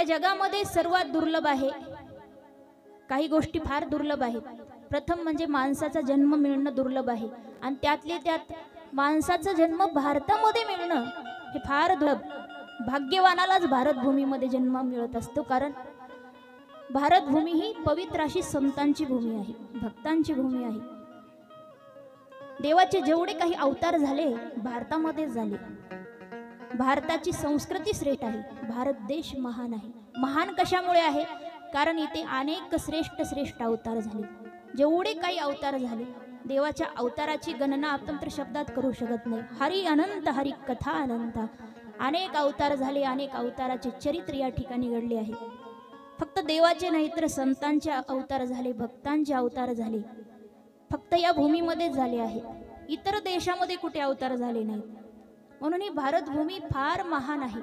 या जगामध्ये सर्वात दुर्लभ आहे, काही गोष्टी फार दुर्लभ आहेत. प्रथम म्हणजे माणसाचा जन्म मिळणं दुर्लभ आहे आणि त्यातले त्यात माणसाचा जन्म भारतामध्ये मिळणं हे फार दुर्लभ. भाग्यवानालाच भारत भूमीमध्ये जन्म मिळत असतो, कारण भारत भूमी ही पवित्र अशी संतांची भूमी आहे, भक्तांची भूमी आहे. देवाचे जेवढे काही अवतार झाले भारतामध्ये झाले. भारताची संस्कृती श्रेष्ठ आहे, भारत देश महान आहे. महान कशामुळे आहे? कारण इथे अनेक श्रेष्ठ श्रेष्ठ अवतार झाले. जेवढे काही अवतार झाले, देवाच्या अवताराची गणना आपण तर शब्दात करू शकत नाही. हरी अनंत, हरी कथा अनंत. अनेक अवतार झाले, अनेक अवताराचे चरित्र या ठिकाणी घडले आहे. फक्त देवाचे नाही तर संतांचे अवतार झाले, भक्तांचे अवतार झाले. फक्त या भूमीमध्येच झाले आहेत, इतर देशामध्ये कुठे अवतार झाले नाहीत. म्हणून ही भारत भूमी फार महान आहे.